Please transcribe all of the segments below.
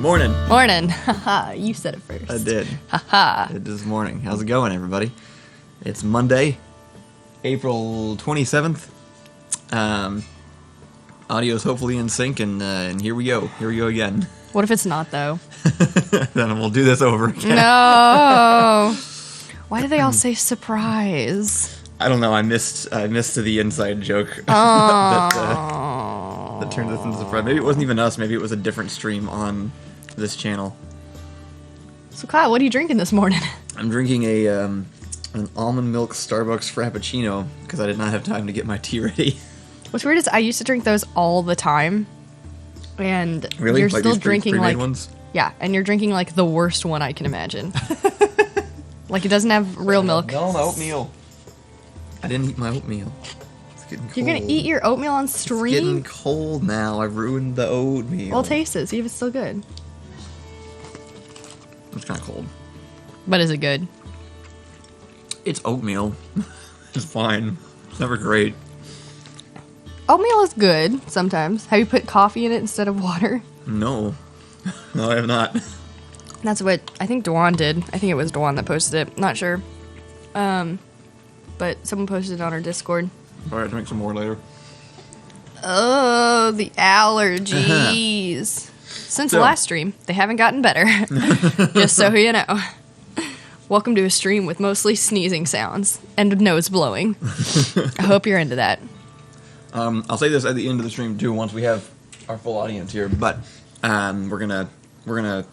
Morning. Morning. Haha, you said it first. I did. Haha. It is morning. How's it going, everybody? It's Monday, April 27th. Audio's hopefully in sync, and here we go. Here we go again. What if it's not, though? Then we'll do this over again. No. Why do they all say surprise? I don't know. I missed the inside joke Oh. that turned this into surprise. Maybe it wasn't even us. Maybe it was a different stream on this channel. So, Kyle, what are you drinking this morning? I'm drinking an almond milk Starbucks Frappuccino because I did not have time to get my tea ready. What's weird is I used to drink those all the time, and Really? you're Like still these drinking pre-made like ones? yeah, and you're drinking like the worst one I can imagine. Like it doesn't have real milk. No, my oatmeal. I didn't eat my oatmeal. It's getting cold. You're gonna eat your oatmeal on It's stream? getting cold now. I've ruined the oatmeal. Well, taste it. See if it's still good. It's kind of cold. But is it good? It's oatmeal. It's fine. It's never great. Oatmeal is good sometimes. Have you put coffee in it instead of water? No. No, I have not. That's what I think Dwan did. I think it was Dwan that posted it. Not sure. But someone posted it on our Discord. Alright, drink some more later. Oh, the allergies. Since the last stream, they haven't gotten better. Just so you know. Welcome to a stream with mostly sneezing sounds and nose blowing. I hope you're into that. I'll say this at the end of the stream too, once we have our full audience here, but we're gonna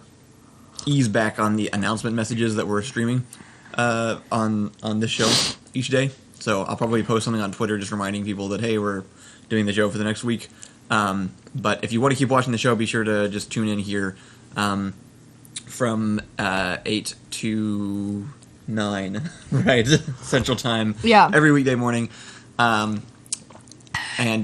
ease back on the announcement messages that we're streaming on this show each day. So I'll probably post something on Twitter just reminding people that, hey, we're doing the show for the next week. But if you want to keep watching the show, be sure to just tune in here from 8 to 9, right? Central Time. Yeah. Every weekday morning. And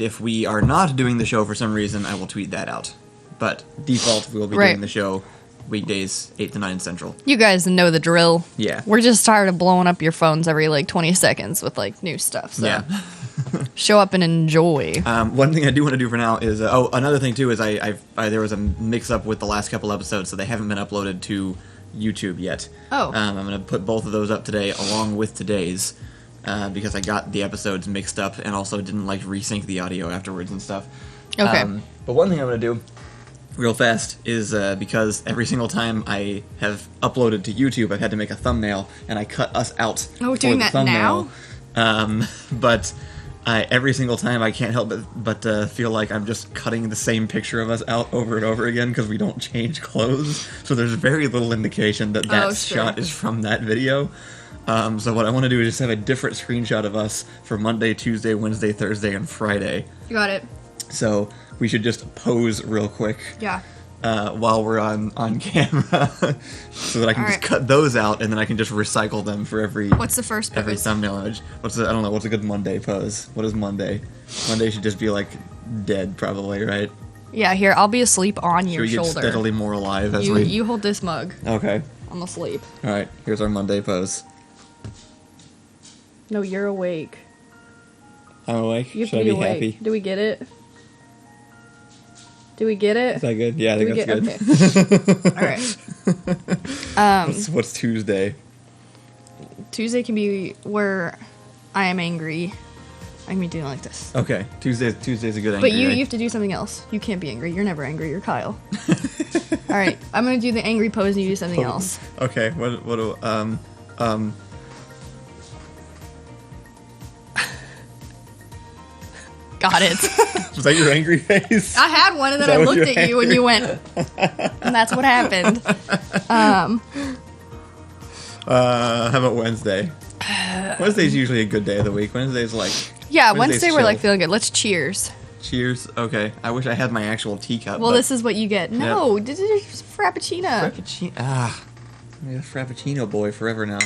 if we are not doing the show for some reason, I will tweet that out. But default, we will be doing the show weekdays 8 to 9 Central. You guys know the drill. Yeah. We're just tired of blowing up your phones every like 20 seconds with like new stuff. So Yeah. show up and enjoy. One thing I do want to do for now is another thing too is I there was a mix up with the last couple episodes, so they haven't been uploaded to YouTube yet. Oh. I'm going to put both of those up today along with today's because I got the episodes mixed up and also didn't like resync the audio afterwards and stuff. Okay. But one thing I'm going to do real fast is because every single time I have uploaded to YouTube, I've had to make a thumbnail and I cut us out. Oh, we're for doing the that thumbnail. now? But every single time I can't help but feel like I'm just cutting the same picture of us out over and over again because we don't change clothes. So there's very little indication that shot is from that video. So what I want to do is just have a different screenshot of us for Monday, Tuesday, Wednesday, Thursday, and Friday. You got it. So we should just pose real quick. Yeah. While we're on camera, so that I can just cut those out, and then I can just recycle them for every. What's the first pose? Every thumbnail image. I don't know. What's a good Monday pose? What is Monday? Monday should just be like dead, probably, right? Yeah, here, I'll be asleep on your Should we shoulder. get steadily more alive as You hold this mug. Okay. I'm asleep. All right. Here's our Monday pose. No, you're awake. I'm awake. You have Should to be I be awake. happy? Do we get it? Do we get it? Is that good? Yeah, I think that's good. Okay. All right. What's Tuesday? Tuesday can be where I am angry. I can be doing like this. Okay. Tuesday's a good angry But you day. have to do something else. You can't be angry. You're never angry. You're Kyle. All right. I'm going to do the angry pose and you do something else. Okay. Got it. Was that your angry face? I had one and then I looked at you and you went, and that's what happened. How about Wednesday? Wednesday's usually a good day of the week. Wednesday's like... Yeah, Wednesday's Wednesday we're like chill. feeling good. Let's cheers. Cheers. Okay. I wish I had my actual teacup. Well, but this is what you get. No, this is Frappuccino. Frappuccino. I'm a Frappuccino boy forever now.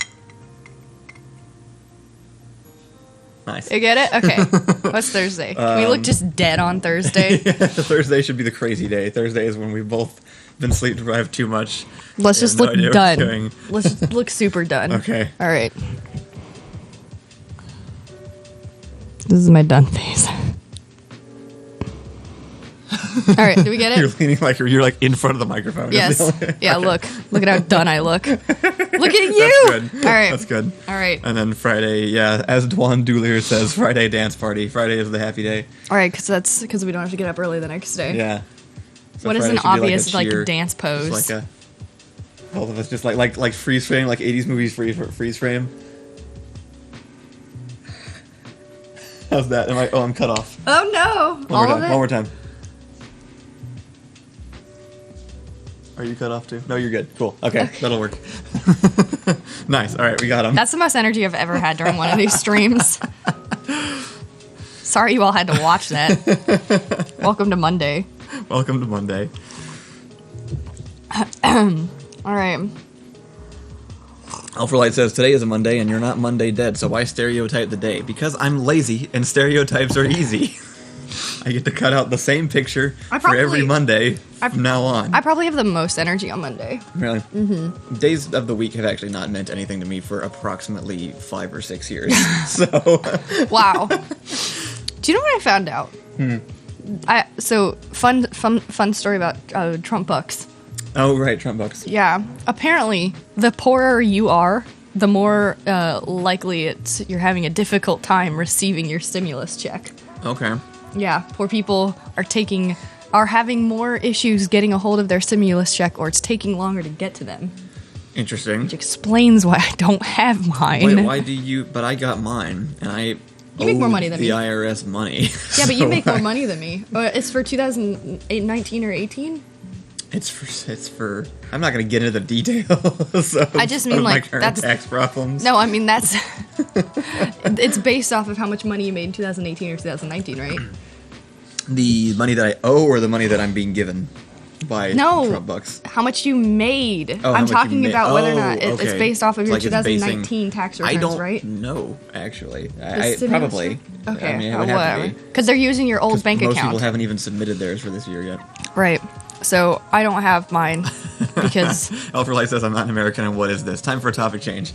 Nice. You get it? Okay. What's Thursday? Can we look just dead on Thursday? Thursday should be the crazy day. Thursday is when we've both been sleep deprived too much. Let's just no look idea what we're done. doing. Let's just look super done. Okay. All right. This is my done face. All right, do we get You're it? leaning like you're like in front of the microphone. Yes. Yeah, Okay. Look at how done I look. Look at you! That's good. All right. That's good. All right. And then Friday, yeah, as Dwan Doolier says, Friday dance party. Friday is the happy day. All right, because we don't have to get up early the next day. Yeah. So What is Friday an should be obvious a cheer. dance pose? Just like both of us just like freeze frame, like 80s movies freeze frame. How's that? I'm cut off. Oh no! One more time. Are you cut off too? No, you're good. Cool. Okay. That'll work. Nice. All right, we got him. That's the most energy I've ever had during one of these streams. Sorry you all had to watch that. Welcome to Monday. Welcome to Monday. All right. Alphalite says, today is a Monday and you're not Monday dead, so why stereotype the day? Because I'm lazy and stereotypes are easy. I get to cut out the same picture for every Monday from now on. I probably have the most energy on Monday. Really? Mm-hmm. Days of the week have actually not meant anything to me for approximately 5 or 6 years. So, Wow. Do you know what I found out? Fun story about Trump bucks. oh right, Trump bucks. Yeah. Apparently, the poorer you are, the more likely you're having a difficult time receiving your stimulus check. Okay. Yeah, poor people are having more issues getting a hold of their stimulus check, or it's taking longer to get to them. Interesting. Which explains why I don't have mine. Wait, why do you? But I got mine, and I make more money than the me. IRS money. Yeah, but you So make more money than me. It's for 2019 or 18? It's for. I'm not going to get into the details. I just mean, of my like, current that's- tax problems. No, I mean, that's... it's based off of how much money you made in 2018 or 2019, right? The money that I owe, or the money that I'm being given by No. Trump bucks. How much you made. Oh, how I'm much you talking made. about whether or not Oh, it's okay. based off of your Like it's basing- 2019 tax returns, I don't right? know, actually. The I stimulus probably. check? Okay, I mean, it would have to whatever. be. Because they're using your old 'Cause bank most account. people haven't even submitted theirs for this year yet. Right. So I don't have mine because Alpha says I'm not an American, and what is this? Time for a topic change.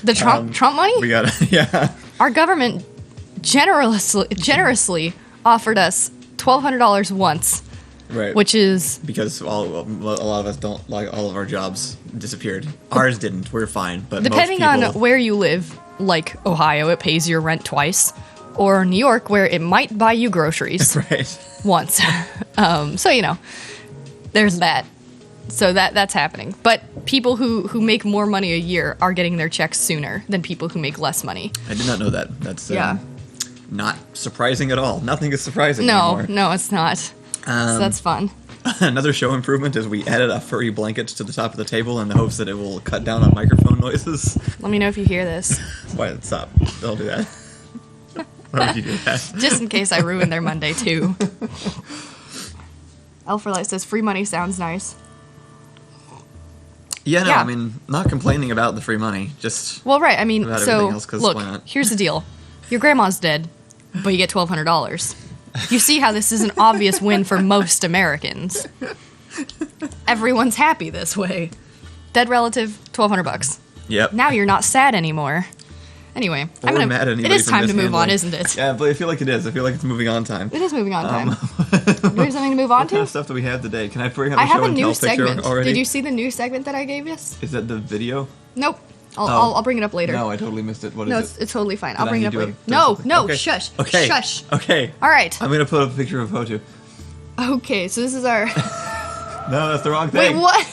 the Trump money? We got yeah. Our government generously offered us $1,200 once, Right. which is because a lot of us don't, like, all of our jobs disappeared. Ours didn't. We're fine, but depending most on people, where you live, like Ohio, it pays your rent twice, or New York, where it might buy you groceries right. once. So there's that. So that's happening. But people who make more money a year are getting their checks sooner than people who make less money. I did not know that. That's Yeah. not surprising at all. Nothing is surprising No, anymore. no, it's not. So that's fun. Another show improvement is we added a furry blanket to the top of the table in the hopes that it will cut down on microphone noises. Let me know if you hear this, Why? Stop. Don't do that. Why would you do that? just in case I ruin their Monday too. Elferlight says free money sounds nice. Yeah, no, Yeah. I mean, not complaining about the free money. Just Well, right. I mean, About so everything else, 'cause look, why not? here's the deal: your grandma's dead, but you get $1,200. You see how this is an obvious win for most Americans. Everyone's happy this way. Dead relative, $1,200. yep. Now you're not sad anymore. Anyway, Or mad at it anybody is for time to move on, mishandling. isn't it? Yeah, but I feel like it is. I feel like it's moving on time. It is moving on time. Do we have something to move on What kind to? of stuff do we have today? Can I bring up I a have show a and new tell picture segment. already? Did you see the new segment that I gave us? Is that the video? Nope. Oh. I'll bring it up later. No, I totally missed it. What is No, it? it's totally fine. Did I'll I bring it need up to later. do No, something? no, Okay. shush. Okay. Shush. Okay. All right. I'm gonna put up a picture of Potoo. Okay, so this is our... No, that's the wrong Wait, thing. what?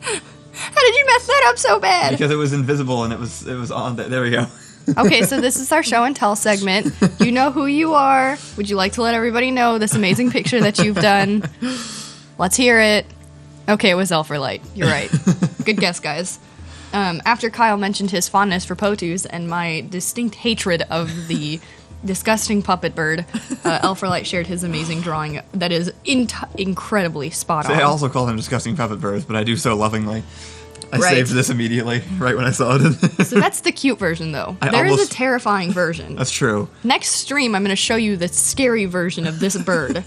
How did you mess that up so bad? Because it was invisible and it was on. There we go. Okay, so this is our show and tell segment. You know who you are. Would you like to let everybody know this amazing picture that you've done? Let's hear it. Okay, it was Elferlight. You're right. Good guess, guys. After Kyle mentioned his fondness for Potoos and my distinct hatred of the disgusting puppet bird, Elferlight shared his amazing drawing that is incredibly spot on. I also call them disgusting puppet birds, but I do so lovingly. I Right. saved this immediately, right when I saw it. So that's the cute version, though. There is a terrifying version. That's true. Next stream, I'm going to show you the scary version of this bird,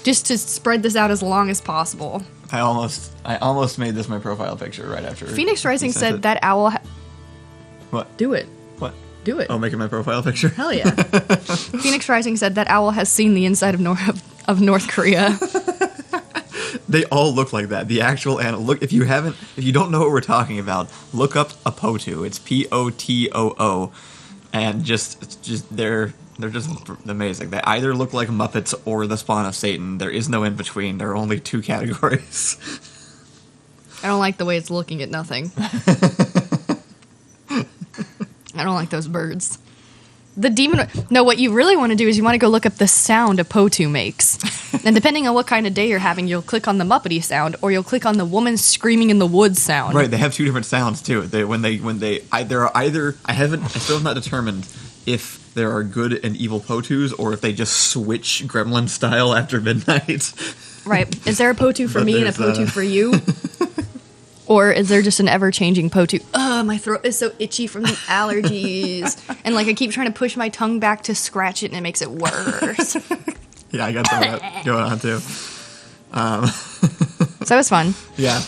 just to spread this out as long as possible. I almost made this my profile picture right after. Phoenix Rising you sent said it. that owl. What? Do it. What? Do it. Oh, making my profile picture? Hell yeah. Phoenix Rising said that owl has seen the inside of North Korea. They all look like that. The actual animal. Look, if you don't know what we're talking about, look up a Potoo. It's Potoo, and just they're just amazing. They either look like Muppets or the spawn of Satan. There is no in between. There are only two categories. I don't like the way it's looking at nothing. I don't like those birds. The demon... No, what you really want to do is you want to go look up the sound a Potoo makes. And depending on what kind of day you're having, you'll click on the Muppety sound, or you'll click on the woman screaming in the woods sound. Right, they have two different sounds, too. There are either... I still have not determined if there are good and evil Potoos, or if they just switch Gremlin style after midnight. Right. Is there a Potoo for me and a Potoo for you? Or is there just an ever-changing Potoo? Ugh, my throat is so itchy from the allergies. And, I keep trying to push my tongue back to scratch it, and it makes it worse. Yeah, I got some of that going on, too. So it was fun. Yeah.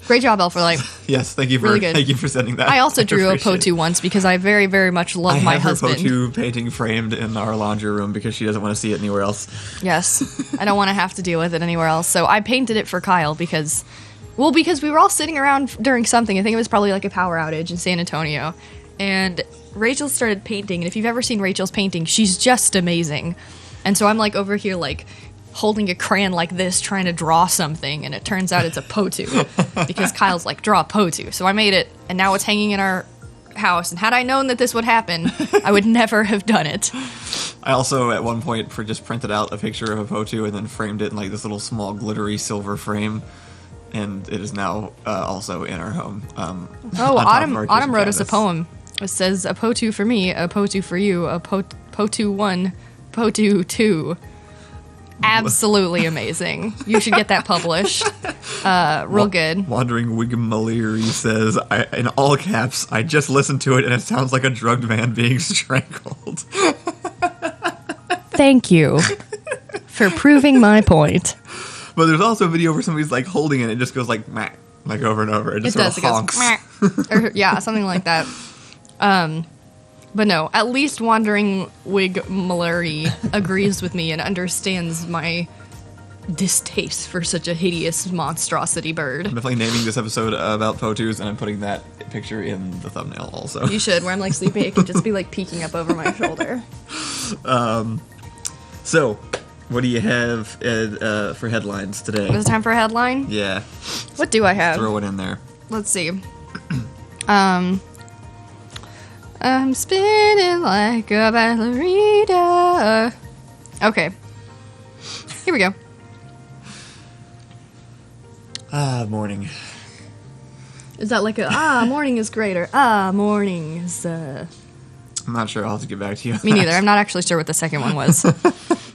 Great job, Elfrelight. Yes, thank you for sending that. I also drew a Potoo once because I very, very much love my husband. I have her Potoo painting framed in our laundry room because she doesn't want to see it anywhere else. Yes. I don't want to have to deal with it anywhere else. So I painted it for Kyle because we were all sitting around during something. I think it was probably like a power outage in San Antonio. And Rachel started painting. And if you've ever seen Rachel's painting, she's just amazing. And so I'm over here holding a crayon like this trying to draw something. And it turns out it's a Potoo. Because Kyle's draw a Potoo. So I made it. And now it's hanging in our house. And had I known that this would happen, I would never have done it. I also, at one point, just printed out a picture of a Potoo and then framed it in this little small glittery silver frame. And it is now also in our home. Autumn wrote us a poem. It says, a Potoo for me, a Potoo for you, a Potoo 1, Potoo 2. Absolutely amazing. You should get that published. Real good. Wandering Wigmaleary says, in all caps, I just listened to it and it sounds like a drugged man being strangled. Thank you for proving my point. But there's also a video where somebody's holding it and it just goes meh, over and over. It just sort of honks. Or, yeah, something like that. But no, at least Wandering Wigmaleary agrees with me and understands my distaste for such a hideous monstrosity bird. I'm definitely naming this episode about Potoos, and I'm putting that picture in the thumbnail also. You should, where I'm sleeping, it could just be peeking up over my shoulder. So, what do you have for headlines today? Is it time for a headline? Yeah. What do I have? Throw it in there. Let's see. I'm spinning like a ballerina. Okay. Here we go. Morning. Is that morning is great, or morning is, I'm not sure. I'll have to get back to you. Me neither. I'm not actually sure what the second one was.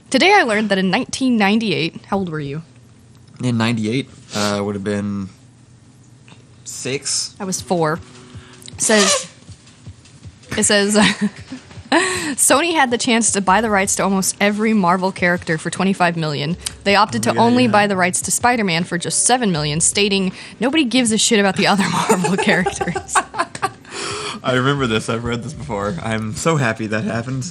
Today I learned that in 1998, how old were you? In 98, would have been 6. I was 4. It says, Sony had the chance to buy the rights to almost every Marvel character for $25 million. They opted to only buy the rights to Spider-Man for just $7 million, stating, nobody gives a shit about the other Marvel characters. I remember this. I've read this before. I'm so happy that happened.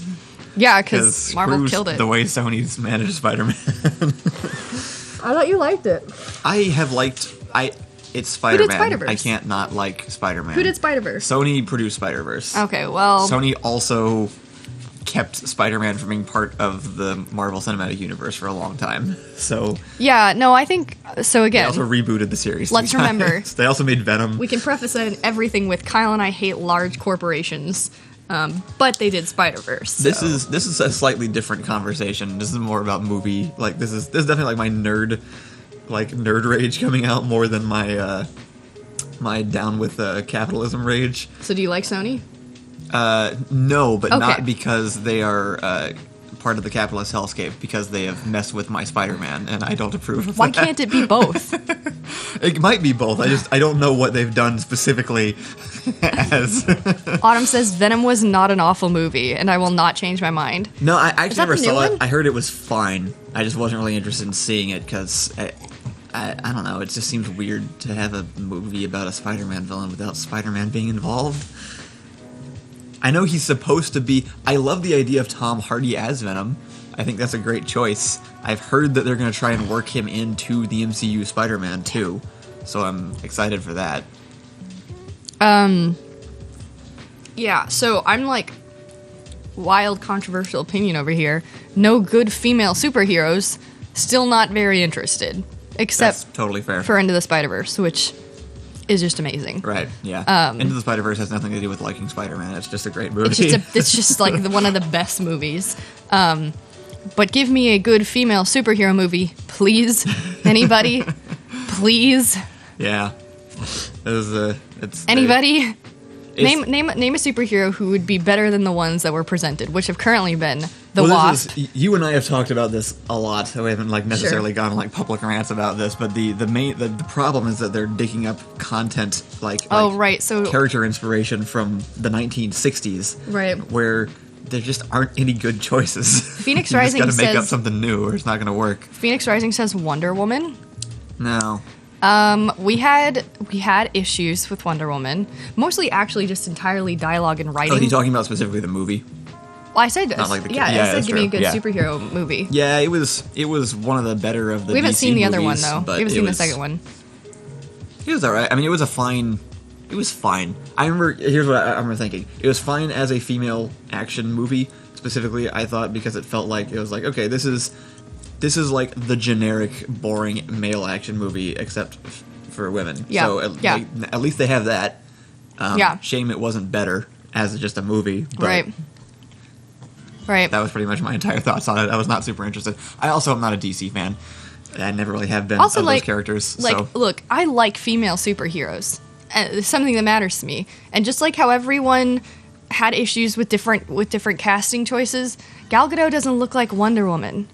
Yeah, because Marvel killed it. The way Sony's managed Spider-Man. I thought you liked it. I have liked... It's Spider-Man. Who did Spider-Verse? I can't not like Spider-Man. Who did Spider-Verse? Sony produced Spider-Verse. Okay, well... Sony also kept Spider-Man from being part of the Marvel Cinematic Universe for a long time. So... Yeah, no, I think... So again... They also rebooted the series. Let's remember... They also made Venom. We can preface everything with Kyle and I hate large corporations. But they did Spider-Verse. So. This is a slightly different conversation. This is more about movie. This is definitely my nerd rage coming out more than my my down with capitalism rage. So do you like Sony? No, but not because they are part of the capitalist hellscape, because they have messed with my Spider-Man, and I don't approve of that. Why can't it be both? It might be both. I don't know what they've done specifically as... Autumn says Venom was not an awful movie, and I will not change my mind. No, I actually never saw it. One? I heard it was fine. I just wasn't really interested in seeing it, because... I don't know, it just seems weird to have a movie about a Spider-Man villain without Spider-Man being involved. I know he's supposed to be. I love the idea of Tom Hardy as Venom. I think that's a great choice. I've heard that they're going to try and work him into the MCU Spider-Man too, so I'm excited for that. Yeah, so I'm like, wild controversial opinion over here. No good female superheroes. Still not very interested. Except That's totally fair. for Into the Spider-Verse, which is just amazing. Right, yeah. Into the Spider-Verse has nothing to do with liking Spider-Man. It's just a great movie. It's just like one of the best movies. But give me a good female superhero movie, please. Anybody? Please. Yeah. Anybody? Name a superhero who would be better than the ones that were presented, which have currently been the Wasp. You and I have talked about this a lot, so we haven't necessarily gone on public rants about this. But the problem is that they're digging up content so character inspiration from the 1960s, right? Where there just aren't any good choices. Phoenix Rising just gotta make says up something new, or it's not going to work. Phoenix Rising says Wonder Woman. No. We had issues with Wonder Woman, mostly actually just entirely dialogue and writing. Oh, are you talking about specifically the movie? Well, I said Not like the, I said give me a good yeah. superhero movie. Yeah, it was one of the better of the. We haven't DC seen the other one movies, though. But We haven't seen the second one. It was alright. I mean, it was fine. I remember. Here's what I remember thinking. It was fine as a female action movie. Specifically, I thought because it felt like it was like, okay, this is like the generic, boring male action movie, except for women. Yeah. So at least they have that. Shame it wasn't better as just a movie. But Right. That was pretty much my entire thoughts on it. I was not super interested. I also am not a DC fan. I never really have been Also, of those characters. Look, I like female superheroes. It's something that matters to me. And just like how everyone had issues with different casting choices, Gal Gadot doesn't look like Wonder Woman.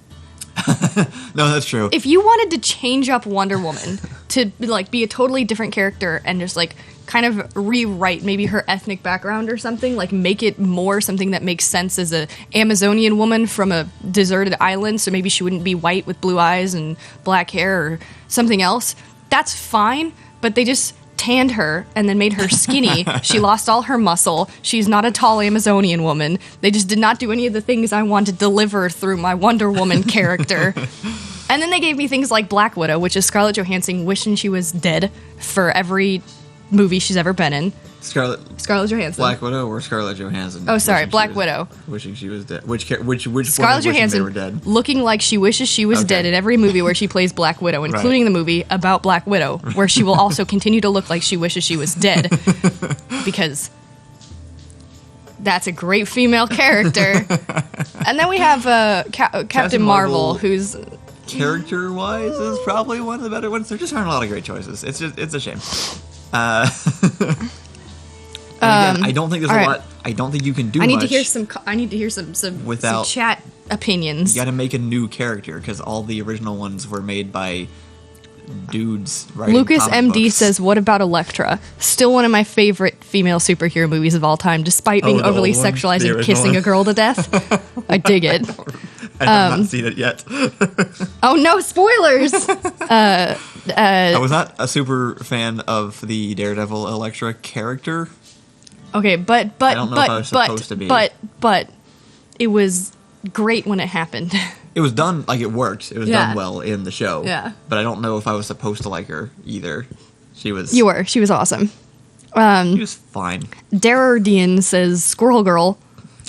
No, that's true. If you wanted to change up Wonder Woman to be a totally different character and just kind of rewrite maybe her ethnic background or something, make it more something that makes sense as a Amazonian woman from a deserted island, so maybe she wouldn't be white with blue eyes and black hair or something else, that's fine, but they just tanned her and then made her skinny. She lost all her muscle. She's not a tall Amazonian woman. They just did not do any of the things I want to deliver through my Wonder Woman character. And then they gave me things like Black Widow, which is Scarlett Johansson wishing she was dead for every movie she's ever been in. Scarlett Johansson. Black Widow or Scarlett Johansson? Oh, sorry, Black Widow. Wishing she was dead. Which Scarlett Johansson they were dead? Looking like she wishes she was dead in every movie where she plays Black Widow, including the movie about Black Widow, where she will also continue to look like she wishes she was dead. Because that's a great female character. And then we have Captain Marvel, who's... Character-wise is probably one of the better ones. There just aren't a lot of great choices. It's a shame. Again, I don't think there's a lot. I don't think you can do. I need to hear some without some chat opinions. You got to make a new character because all the original ones were made by dudes. Lucas MD books. says, "What about Elektra? Still one of my favorite female superhero movies of all time, despite being overly sexualizing kissing a girl to death. I dig it. I have not seen it yet. Oh no, spoilers! I was not a super fan of the Daredevil Elektra character. Okay, but I don't know if I was supposed to be. But it was great when it happened. It was done it worked. It was done well in the show. Yeah. But I don't know if I was supposed to like her either. She was. You were. She was awesome. She was fine. Darardian says Squirrel Girl.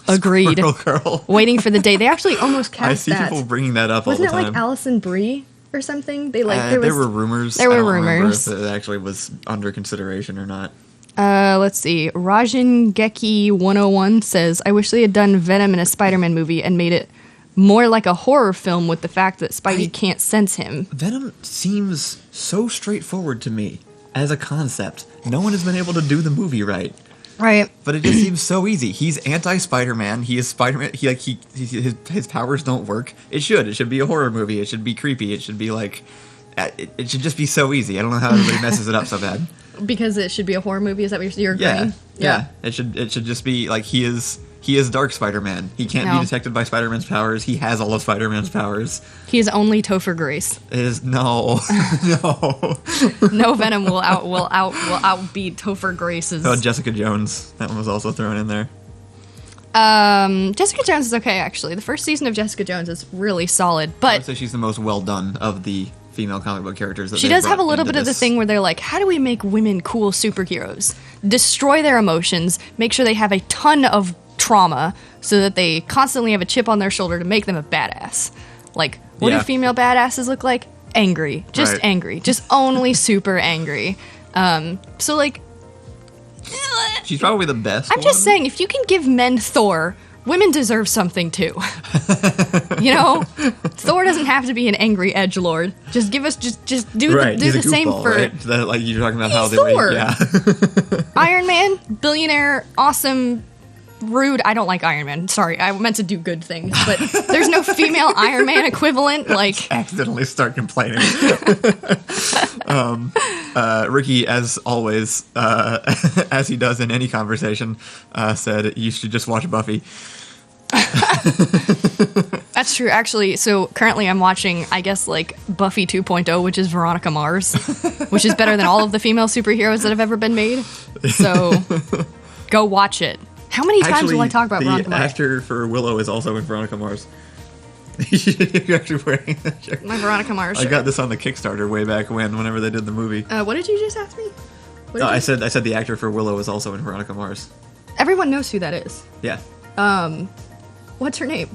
Agreed. Squirrel Girl. Waiting for the day. They actually almost cast that. I see people bringing that up all the time. Wasn't it like Alison Brie or something? There were rumors. There were I don't rumors. remember if it actually was under consideration or not. Let's see. Rajan Geki 101 says, I wish they had done Venom in a Spider-Man movie and made it more like a horror film with the fact that Spidey can't sense him. Venom seems so straightforward to me as a concept. No one has been able to do the movie right. Right. But it just seems so easy. He's anti-Spider-Man. He is Spider-Man. His powers don't work. It should be a horror movie. It should be creepy. It should be it should just be so easy. I don't know how everybody messes it up so bad. Because it should be a horror movie? Is that what you're agreeing? Yeah. It should just be he is Dark Spider-Man. He can't be detected by Spider-Man's powers. He has all of Spider-Man's powers. He is only Topher Grace. No. No Venom will outbeat Topher Grace's. Oh, Jessica Jones. That one was also thrown in there. Jessica Jones is okay, actually. The first season of Jessica Jones is really solid, I would but say she's the most well done of the female comic book characters. That she they've does have a brought little into bit of the this. thing where they're like, how do we make women cool superheroes? Destroy their emotions, make sure they have a ton of trauma so that they constantly have a chip on their shoulder to make them a badass. Like, what Yeah. do female badasses look like? Angry. Just Right. angry. Just only super angry. So, like, She's probably the best. I'm just one. saying, if you can give men Thor, women deserve something too. You know, Thor doesn't have to be an angry edgelord. Just give us, just do Right, do he's the a same goofball, for right? Like you're talking about how He's they Thor. yeah. Iron Man, billionaire, awesome, rude. I don't like Iron Man. Sorry, I meant to do good things, but there's no female Iron Man equivalent. Like, Accidentally start complaining. Ricky, as always, as he does in any conversation, said you should just watch Buffy. that's true, actually. So currently I'm watching, I guess, like Buffy 2.0, which is Veronica Mars, which is better than all of the female superheroes that have ever been made. So go watch it. How many times will I talk about Veronica the Mars? actor for Willow is also in Veronica Mars. You're actually wearing that shirt. My Veronica Mars I shirt. got this on the Kickstarter way back whenever they did the movie. What did you just ask me? What did No, you- I said the actor for Willow is also in Veronica Mars. Everyone knows who that is. Yeah. What's her name?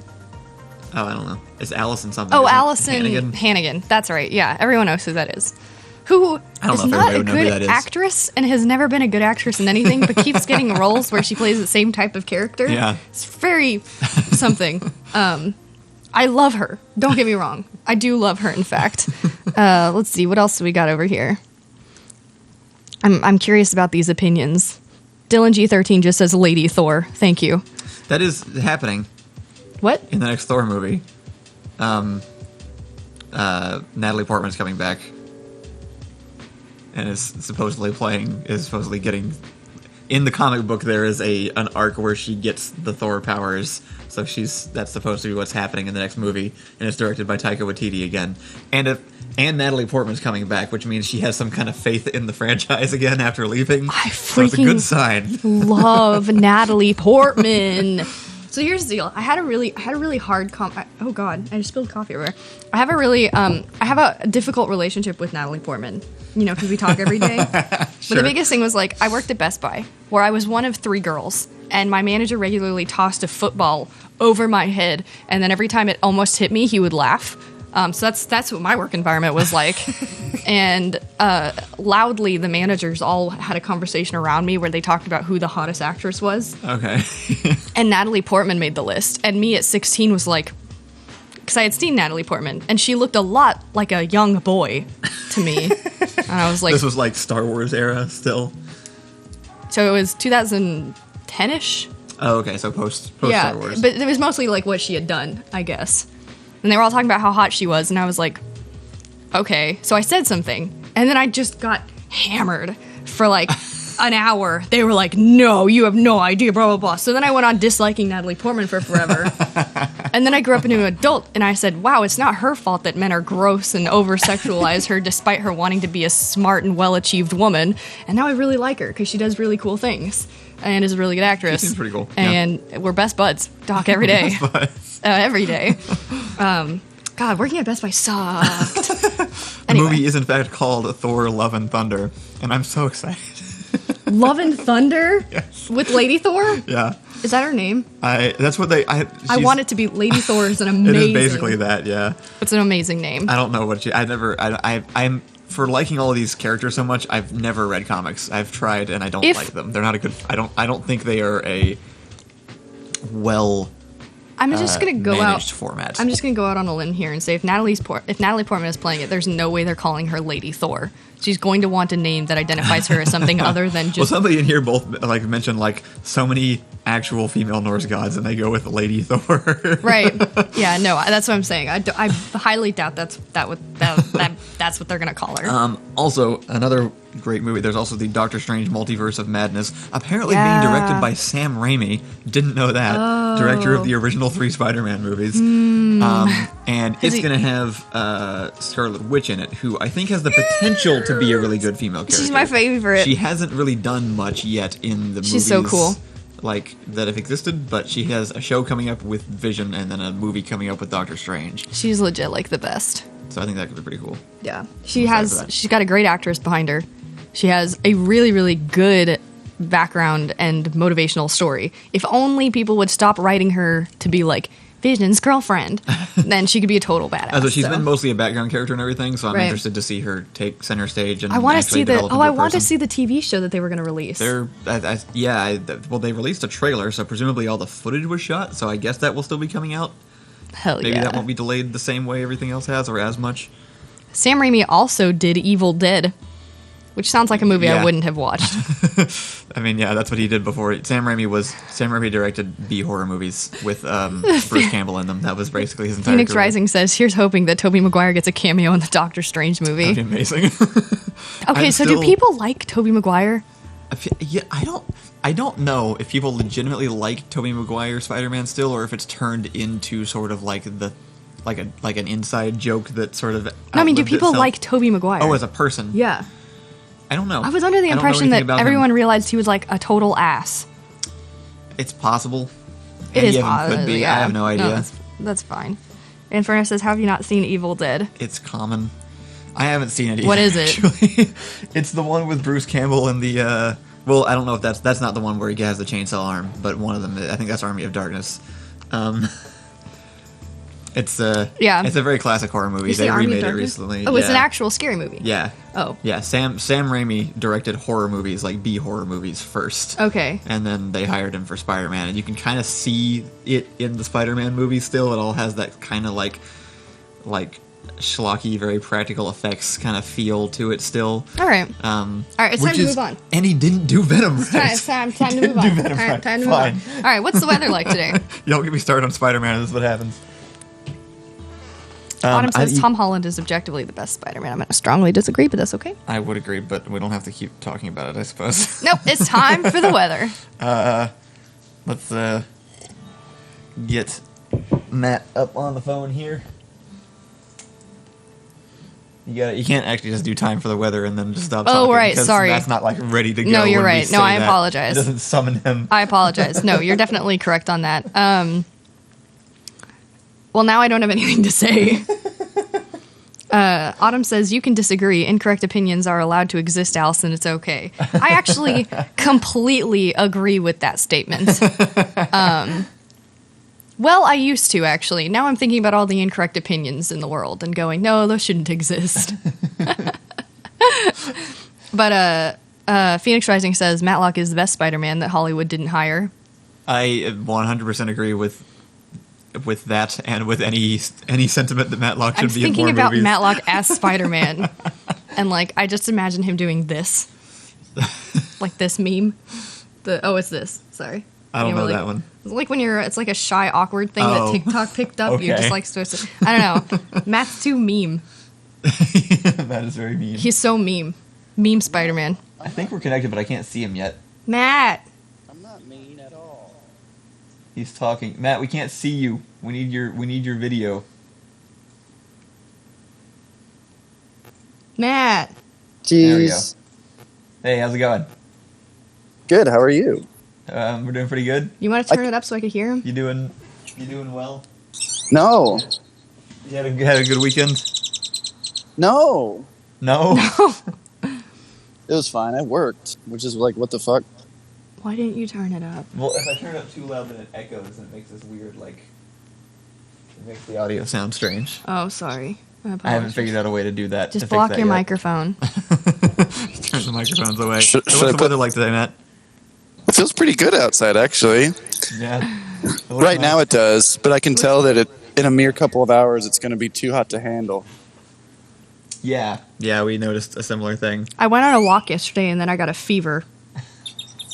Oh, I don't know. It's Allison something. Oh, isn't it? Allison Hannigan. That's right. Yeah, everyone knows who that is. Who I don't is know if not everybody a would know who good that is. actress and has never been a good actress in anything, but keeps getting roles where she plays the same type of character. Yeah. It's very something. I love her. Don't get me wrong. I do love her, in fact. Let's see. What else do we got over here? I'm curious about these opinions. Dylan G13 just says Lady Thor. Thank you. That is happening What? in the next Thor movie. Natalie Portman's coming back and is supposedly getting. In the comic book, there is an arc where she gets the Thor powers, so that's supposed to be what's happening in the next movie, and it's directed by Taika Waititi again. And Natalie Portman's coming back, which means she has some kind of faith in the franchise again after leaving. So it's a good sign. Love Natalie Portman. So here's the deal. I had a really hard oh god, I just spilled coffee everywhere. I have a difficult relationship with Natalie Portman. You know, because we talk every day. But Sure. the biggest thing was, like, I worked at Best Buy, where I was one of 3 girls, and my manager regularly tossed a football over my head, and then every time it almost hit me, he would laugh. So that's what my work environment was like. And loudly, the managers all had a conversation around me where they talked about who the hottest actress was. Okay. And Natalie Portman made the list. And me at 16 was like, because I had seen Natalie Portman, and she looked a lot like a young boy to me. And I was like, This was like Star Wars era still. so it was 2010-ish? Oh, okay. So post Yeah, Star Wars. but it was mostly like what she had done, I guess. And they were all talking about how hot she was, and I was like, okay. So I said something, and then I just got hammered for like an hour. They were like, no, you have no idea, blah, blah, blah. So then I went on disliking Natalie Portman for forever. And then I grew up into an adult, and I said, wow, it's not her fault that men are gross and over-sexualize her despite her wanting to be a smart and well-achieved woman. And now I really like her, because she does really cool things and is a really good actress. She seems pretty cool. Yeah. And we're best buds. Talk every day. Every day. God, working at Best Buy sucked. The Anyway. movie is in fact called Thor: Love and Thunder, and I'm so excited. Love and Thunder? Yes. With Lady Thor? Yeah. Is that her name? That's what they. I she's- want it to be Lady Thor. Is an It amazing. is basically that. Yeah. It's an amazing name. I don't know what I'm for liking all of these characters so much. I've never read comics. I've tried and I don't If- like them. They're not a good. I don't think they are a well. I'm just gonna go out. managed format. I'm just gonna go out on a limb here and say if Natalie Portman is playing it, there's no way they're calling her Lady Thor. She's going to want a name that identifies her as something other than Well, just. somebody in here both like mentioned like so many actual female Norse gods, and they go with Lady Thor. Right. Yeah. No. That's what I'm saying. I highly doubt that's what they're gonna call her. Also, another great movie. There's also the Doctor Strange Multiverse of Madness, apparently Yeah. being directed by Sam Raimi. Didn't know that. Director of the original 3 Spider-Man movies. And it's he- going to have Scarlet Witch in it, who I think has the potential to be a really good female character. She's my favorite. She hasn't really done much yet in the movies. She's so cool. like that have existed, but she has a show coming up with Vision and then a movie coming up with Doctor Strange. She's legit like the best. So I think that could be pretty cool. Yeah. She's got a great actress behind her. She has a really, really good background and motivational story. If only people would stop writing her to be like Vision's girlfriend, then she could be a total badass. So she's been mostly a background character and everything, so I'm interested to see her take center stage and I want to see the I want to see the TV show that they were going to release. Well, they released a trailer, so presumably all the footage was shot, so I guess that will still be coming out. Hell yeah. Maybe that won't be delayed the same way everything else has, or as much. Sam Raimi also did Evil Dead, which sounds like a movie I wouldn't have watched. I mean, yeah, that's what he did before. Sam Raimi directed B horror movies with Bruce Campbell in them. That was basically his entire Phoenix career. Rising says, "Here's hoping that Tobey Maguire gets a cameo in the Doctor Strange movie." That'd be amazing. Okay, so do people like Tobey Maguire? Yeah, I don't know if people legitimately like Tobey Maguire Spider-Man still, or if it's turned into sort of like an inside joke that sort of. No, I mean, do people itself. Like Tobey Maguire? Oh, as a person? Yeah. I don't know. I was under the impression that everyone realized he was like a total ass. It's possible. It is possible. Could be. Yeah. I have no idea. No, that's fine. Inferno says, "Have you not seen Evil Dead?" It's common. I haven't seen it either. What is it? Actually. It's the one with Bruce Campbell and the. Well, I don't know if that's not the one where he has the chainsaw arm, but one of them. I think that's Army of Darkness. It's a very classic horror movie. They remade it recently. Oh, it's an actual scary movie. Yeah. Oh. Yeah, Sam Raimi directed horror movies, like B horror movies first. Okay. And then they hired him for Spider-Man, and you can kind of see it in the Spider-Man movie still. It all has that kind of like schlocky, very practical effects kind of feel to it still. All right. All right, it's time to move on. And he didn't do Venom right. It's time to move on. Time to move on. All right, what's the weather like today? You don't get me started on Spider-Man. This is what happens. Autumn says Tom Holland is objectively the best Spider-Man. I'm going to strongly disagree, but that's okay. I would agree, but we don't have to keep talking about it, I suppose. Nope, it's time for the weather. Let's get Matt up on the phone here. You can't actually just do time for the weather and then just stop talking. Oh, right, sorry. That's not like ready to go. No, you're right. No, I apologize. It doesn't summon him. I apologize. No, you're definitely correct on that. Well, now I don't have anything to say. Autumn says, "You can disagree. Incorrect opinions are allowed to exist, Allison. It's okay." I actually completely agree with that statement. Well, I used to, actually. Now I'm thinking about all the incorrect opinions in the world and going, no, those shouldn't exist. But Phoenix Rising says, Matt Locke is the best Spider-Man that Hollywood didn't hire. I 100% agree with that and with any sentiment that Matt Locke should be in more movies. I'm thinking about Matt Locke as Spider-Man, and like I just imagine him doing this, like this meme. It's this. Sorry, I don't know that one. It's like when it's like a shy, awkward thing that TikTok picked up. Okay. You're just like supposed to. I don't know. Matt's too meme. Matt is very meme. He's so meme. Meme Spider-Man. I think we're connected, but I can't see him yet. Matt. He's talking. Matt, we can't see you. We need your video. Matt. Jeez. There we go. Hey, how's it going? Good. How are you? We're doing pretty good. You want to turn it up so I could hear him? You doing well? No. You had a good weekend? No. No? It was fine. I worked, which is like, what the fuck? Why didn't you turn it up? Well, if I turn it up too loud, then it echoes and it makes this weird, it makes the audio sound strange. Oh, sorry. I haven't figured out a way to do that. Just block your microphone. Turn the microphones away. Should What's the weather like today, Matt? It feels pretty good outside, actually. Yeah. Right now it does, but I can tell that in a mere couple of hours it's going to be too hot to handle. Yeah. Yeah, we noticed a similar thing. I went on a walk yesterday and then I got a fever.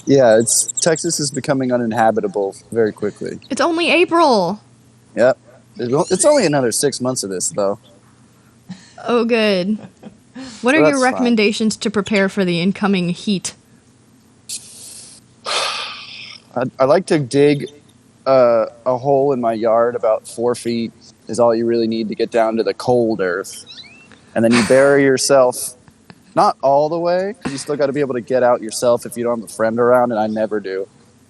Yeah, Texas is becoming uninhabitable very quickly. It's only April. Yep. It's only another 6 months of this, though. Oh, good. What are your recommendations to prepare for the incoming heat? I like to dig a hole in my yard about 4 feet is all you really need to get down to the cold earth. And then you bury yourself, not all the way, because you still got to be able to get out yourself if you don't have a friend around, and I never do.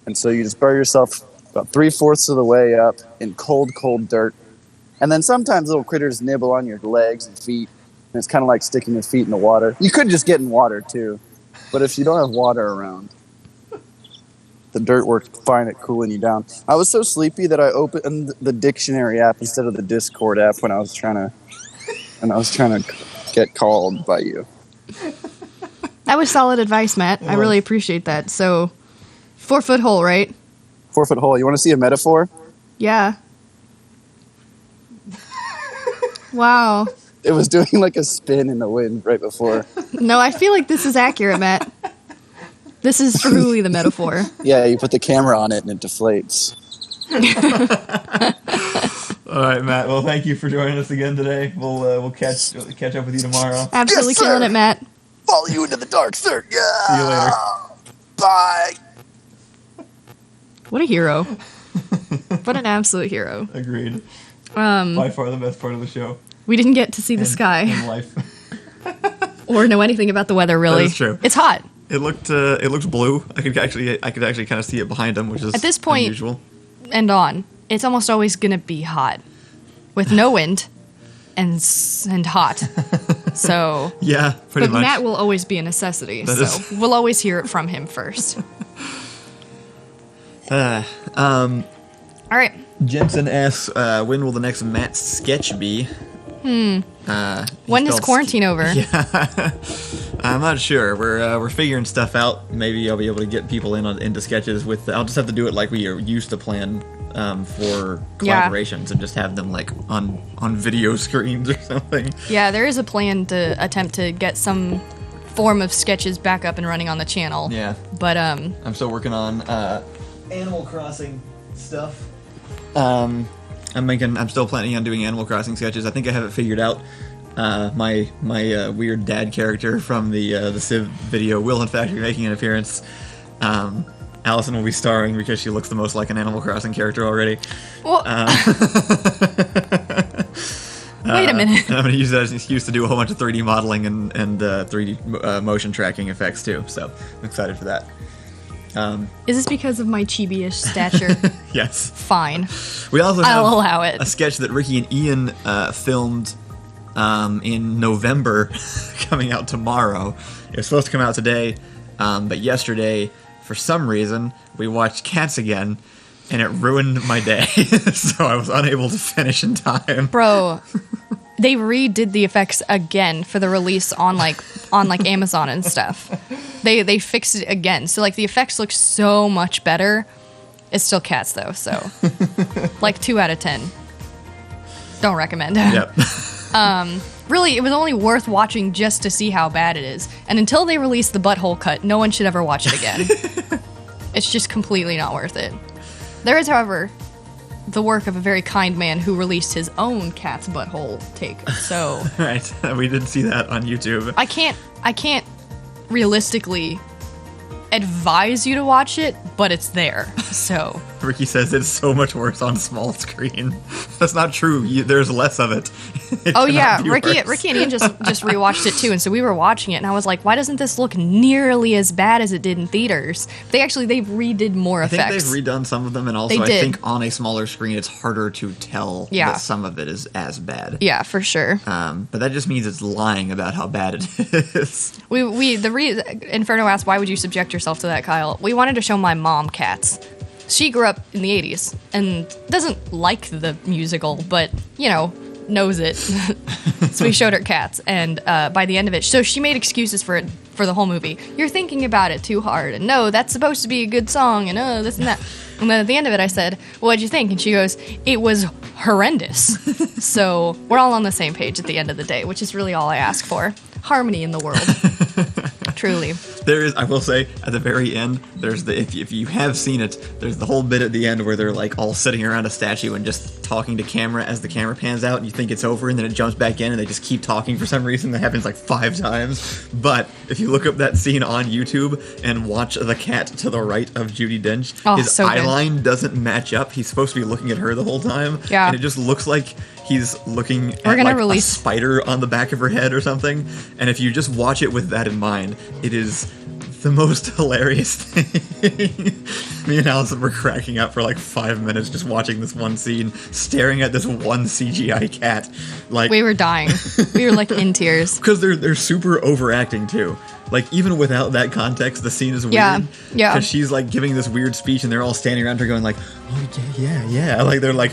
And so you just bury yourself about 3/4 of the way up in cold, cold dirt. And then sometimes little critters nibble on your legs and feet. And it's kind of like sticking your feet in the water. You could just get in water, too. But if you don't have water around, the dirt works fine at cooling you down. I was so sleepy that I opened the dictionary app instead of the Discord app when I was trying to get called by you. That was solid advice, Matt. I really appreciate that. So, 4-foot hole, right? 4-foot hole. You want to see a metaphor? Yeah. Wow. It was doing like a spin in the wind right before. No, I feel like this is accurate, Matt. This is truly the metaphor. Yeah, you put the camera on it and it deflates. All right, Matt. Well, thank you for joining us again today. We'll catch up with you tomorrow. Absolutely Yes, sir. killing it, Matt. Follow you into the dark, sir. Yeah. See you later. Bye. What a hero. What an absolute hero. Agreed. By far the best part of the show. We didn't get to see the sky in life. or know anything about the weather, really. That is true. It's hot. It looked blue. I could actually kind of see it behind him, which is At this point, unusual. And on, it's almost always going to be hot with no wind and hot. So Yeah, pretty but much. Matt will always be a necessity, we'll always hear it from him first. All right. Jensen asks, when will the next Matt sketch be? When is quarantine over? Yeah, I'm not sure. We're figuring stuff out. Maybe I'll be able to get people into sketches with. I'll just have to do it like we used to plan for collaborations and just have them like on video screens or something. Yeah, there is a plan to attempt to get some form of sketches back up and running on the channel. Yeah, but I'm still working on Animal Crossing stuff. I'm still planning on doing Animal Crossing sketches. I think I have it figured out. My weird dad character from the Civ video will in fact be making an appearance. Allison will be starring because she looks the most like an Animal Crossing character already. Well, wait a minute. I'm going to use that as an excuse to do a whole bunch of 3D modeling and 3D motion tracking effects too. So I'm excited for that. Is this because of my chibi-ish stature? Yes. Fine. We also have I'll allow it. a sketch that Ricky and Ian filmed in November coming out tomorrow. It was supposed to come out today, but yesterday, for some reason, we watched Cats again, and it ruined my day. So I was unable to finish in time. Bro, they redid the effects again for the release on Amazon and stuff. They fixed it again. So like the effects look so much better. It's still Cats though, so like 2 out of 10. Don't recommend. Yep. Really, it was only worth watching just to see how bad it is. And until they release the butthole cut, no one should ever watch it again. It's just completely not worth it. There is, however, the work of a very kind man who released his own Cat's butthole take. So Right. We did see that on YouTube. I can't realistically advise you to watch it, but it's there. So Ricky says it's so much worse on small screen. That's not true. There's less of it. It oh cannot yeah, be Ricky worse. and Ian just rewatched it too, and so we were watching it, and I was like, why doesn't this look nearly as bad as it did in theaters? They redid more I think effects. they've redone some of them, and also They I did. think on a smaller screen it's harder to tell Yeah. that some of it is as bad. Yeah, for sure. But that just means it's lying about how bad it is. Inferno asked, why would you subject yourself to that, Kyle? We wanted to show my mom Cats. She grew up in the 80s and doesn't like the musical, but, knows it. So we showed her Cats, and by the end of it, so she made excuses for the whole movie. You're thinking about it too hard, and no, that's supposed to be a good song, and this and that. And then at the end of it, I said, well, what'd you think? And she goes, it was horrendous. So we're all on the same page at the end of the day, which is really all I ask for. Harmony in the world. Truly. There is, I will say, at the very end, there's if you have seen it, there's the whole bit at the end where they're like all sitting around a statue and just talking to camera as the camera pans out, and you think it's over, and then it jumps back in, and they just keep talking for some reason. That happens like 5 times. But if you look up that scene on YouTube and watch the cat to the right of Judi Dench, his so good. eye line doesn't match up. He's supposed to be looking at her the whole time, Yeah. and it just looks like he's looking at gonna like release- a spider on the back of her head or something. And if you just watch it with that in mind, it is the most hilarious thing. Me and Allison were cracking up for like 5 minutes just watching this one scene, staring at this one CGI cat. Like We were dying. We were like in tears. because they're super overacting too. Like even without that context, the scene is weird. Yeah. Because she's like giving this weird speech, and they're all standing around her going like, "Oh yeah." Like they're like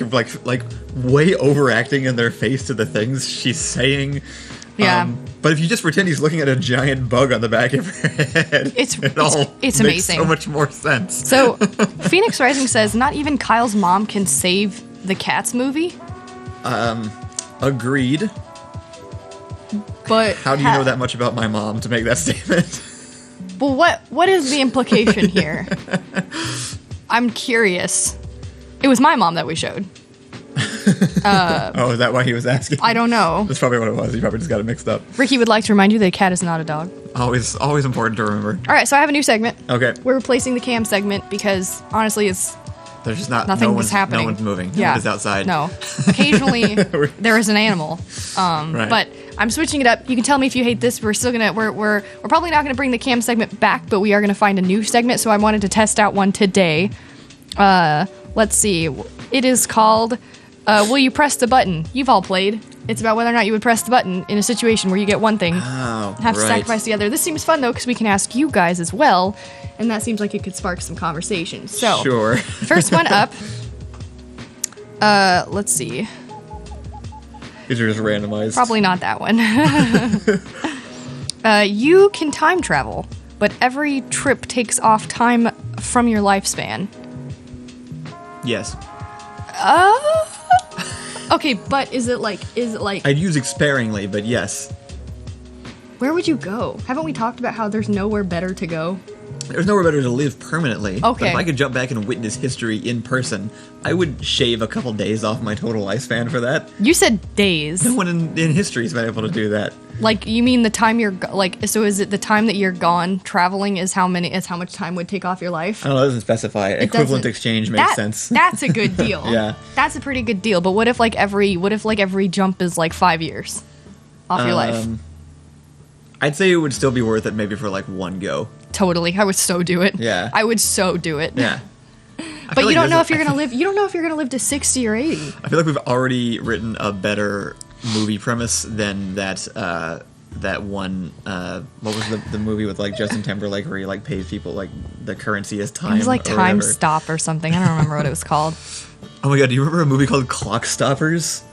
way overacting in their face to the things she's saying. Yeah. But if you just pretend he's looking at a giant bug on the back of her head, It's makes amazing. so much more sense. So, Phoenix Rising says not even Kyle's mom can save the Cats movie. Agreed. But How do you know that much about my mom to make that statement? Well, what is the implication here? I'm curious. It was my mom that we showed. Oh, is that why he was asking? I don't know. That's probably what it was. He probably just got it mixed up. Ricky would like to remind you that a cat is not a dog. Always important to remember. All right, so I have a new segment. Okay. We're replacing the cam segment because honestly, it's There's just not nothing no is one's, happening. No one's moving. Yeah, No one's outside. No. Occasionally, there is an animal. Right. But I'm switching it up. You can tell me if you hate this. We're still gonna we're probably not gonna bring the cam segment back, but we are gonna find a new segment. So I wanted to test out one today. Let's see. It is called Will You Press the Button? You've all played. It's about whether or not you would press the button in a situation where you get one thing, Oh, have to right. sacrifice the other. This seems fun though because we can ask you guys as well, and that seems like it could spark some conversation. So Sure. first one up. Let's see. These are just randomized. Probably not that one. You can time travel, but every trip takes off time from your lifespan. Yes. Okay, but is it like I'd use it sparingly, but yes. where would you go? Haven't we talked about how there's nowhere better to go? There's nowhere better to live permanently. But Okay. if I could jump back and witness history in person, I would shave a couple days off my total lifespan for that. You said days. No one in history has been able to do that. Like you mean the time you're so is it the time that you're gone traveling is how much time would take off your life? I don't know, it doesn't specify. Equivalent doesn't. exchange makes sense. That's a good deal. Yeah. That's a pretty good deal. But what if every jump is like 5 years off your life? I'd say it would still be worth it maybe for like one go. Totally. I would so do it. Yeah. I would so do it. Yeah. But you don't know if you're gonna live. You don't know if you're gonna live to 60 or 80. I feel like we've already written a better movie premise than that that one what was the movie with like Justin Timberlake where he like pays people like the currency is time. It was like or Time whatever. Stop or something. I don't remember what it was called. Oh my god, do you remember a movie called Clock Stoppers?